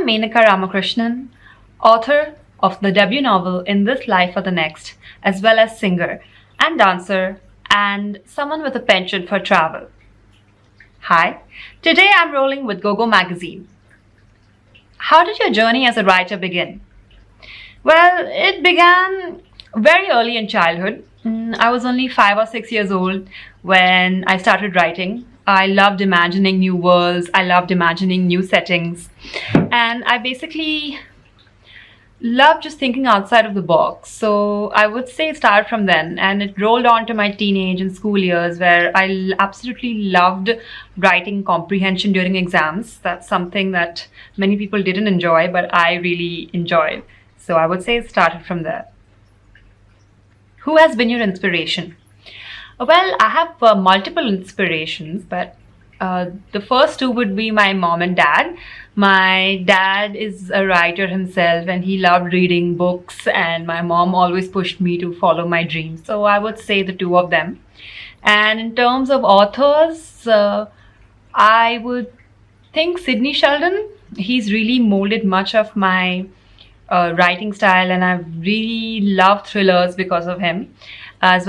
Menaka Ramakrishnan, author of the debut novel In This Life or the Next, as well as singer and dancer and someone with a penchant for travel. Hi, today I'm rolling with GOGO magazine. How did your journey as a writer begin? Well, it began very early in childhood. I was only 5 or 6 years old when I started writing. I loved imagining new worlds, I loved imagining new settings, and I basically loved just thinking outside of the box. So I would say it started from then, and it rolled on to my teenage and school years where I absolutely loved writing comprehension during exams. That's something that many people didn't enjoy, but I really enjoyed. So I would say it started from there. Who has been your inspiration? Well, I have multiple inspirations, but the first two would be my mom and dad. My dad is a writer himself and he loved reading books, and my mom always pushed me to follow my dreams. So I would say the two of them. And in terms of authors, I would think Sidney Sheldon. He's really molded much of my writing style, and I've really loved thrillers because of him, as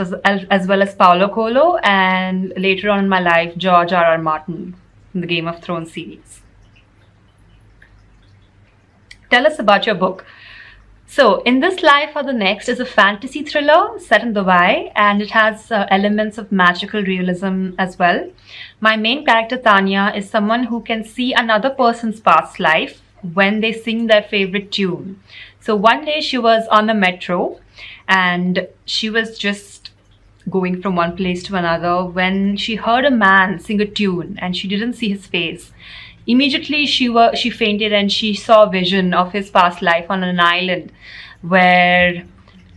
well as Paulo Coelho, and later on in my life, George R. R. Martin from the Game of Thrones series. Tell us about your book. So, In This Life or the Next is a fantasy thriller set in Dubai, and it has elements of magical realism as well. My main character, Tanya, is someone who can see another person's past life when they sing their favorite tune. So one day she was on the metro and she was just going from one place to another when she heard a man sing a tune and she didn't see his face. Immediately she fainted and she saw a vision of his past life on an island where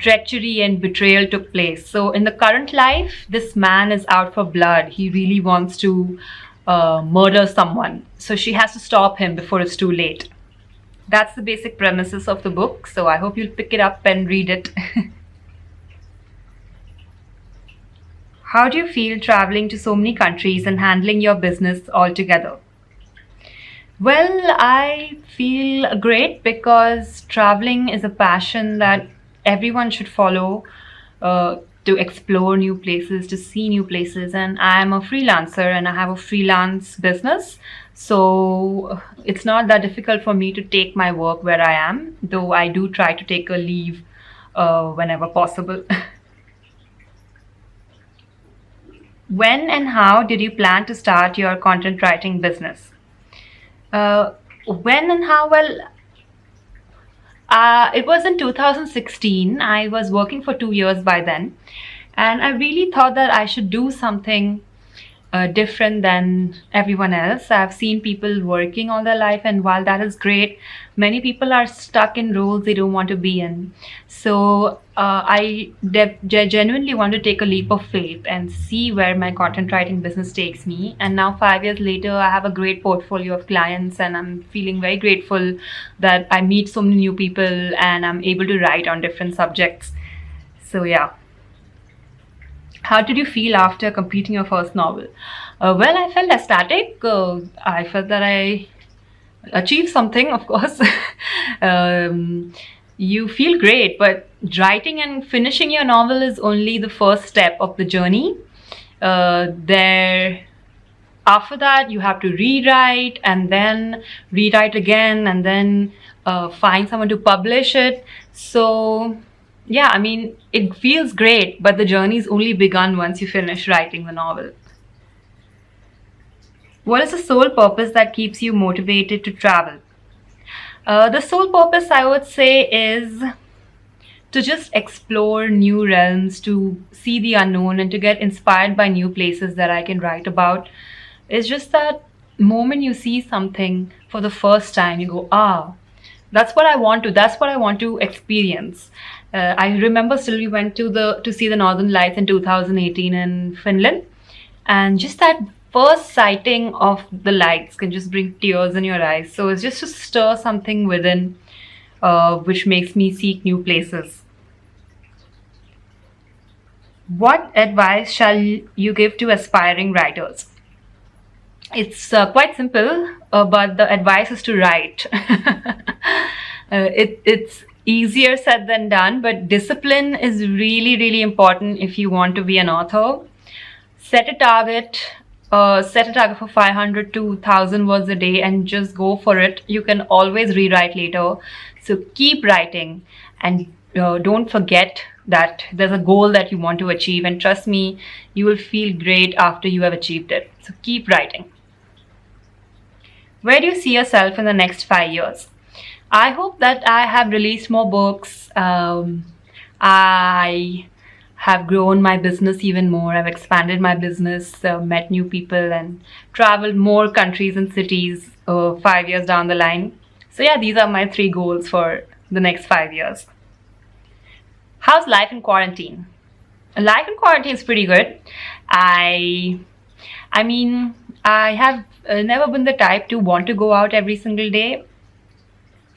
treachery and betrayal took place. So in the current life, this man is out for blood. He really wants to murder someone. So she has to stop him before it's too late. That's the basic premises of the book. So I hope you'll pick it up and read it. How do you feel traveling to so many countries and handling your business all together? Well, I feel great because traveling is a passion that everyone should follow, to explore new places, to see new places. And I'm a freelancer and I have a freelance business. So it's not that difficult for me to take my work where I am, though I do try to take a leave whenever possible. When and how did you plan to start your content writing business? When and how? Well, it was in 2016. I was working for 2 years by then, and I really thought that I should do something different than everyone else. I've seen people working all their life, and while that is great, many people are stuck in roles they don't want to be in. So I genuinely want to take a leap of faith and see where my content writing business takes me. And now 5 years later, I have a great portfolio of clients, and I'm feeling very grateful that I meet so many new people and I'm able to write on different subjects. So yeah. How did you feel after completing your first novel? Well, I felt ecstatic. I felt that I achieved something, of course. You feel great, but writing and finishing your novel is only the first step of the journey. After that, you have to rewrite and then rewrite again and then find someone to publish it. So yeah, I mean, it feels great, but the journey's only begun once you finish writing the novel. What is the sole purpose that keeps you motivated to travel? The sole purpose, I would say, is to just explore new realms, to see the unknown, and to get inspired by new places that I can write about. It's just that moment you see something for the first time, you go, that's what I want to experience. I remember still we went to see the Northern Lights in 2018 in Finland, and just that first sighting of the lights can just bring tears in your eyes. So it's just to stir something within, which makes me seek new places. What advice shall you give to aspiring writers? It's quite simple, but the advice is to write. It's easier said than done, but discipline is really, really important if you want to be an author. Set a target. Set a target for 500 to 1,000 words a day and just go for it. You can always rewrite later. So keep writing, and don't forget that there's a goal that you want to achieve. And trust me, you will feel great after you have achieved it. So keep writing. Where do you see yourself in the next 5 years? I hope that I have released more books. I have grown my business even more. I've expanded my business, met new people, and traveled more countries and cities 5 years down the line. So, yeah, these are my 3 goals for the next 5 years. How's life in quarantine? Life in quarantine is pretty good. I I mean, I have never been the type to want to go out every single day.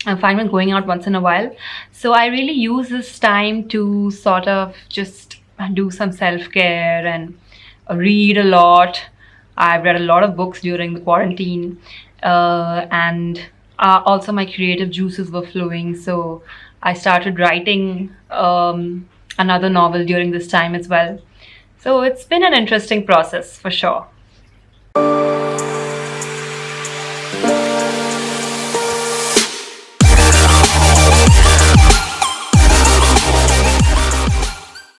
I'm fine with going out once in a while. So I really use this time to sort of just do some self care and read a lot. I've read a lot of books during the quarantine, and also my creative juices were flowing. So I started writing another novel during this time as well. So it's been an interesting process for sure.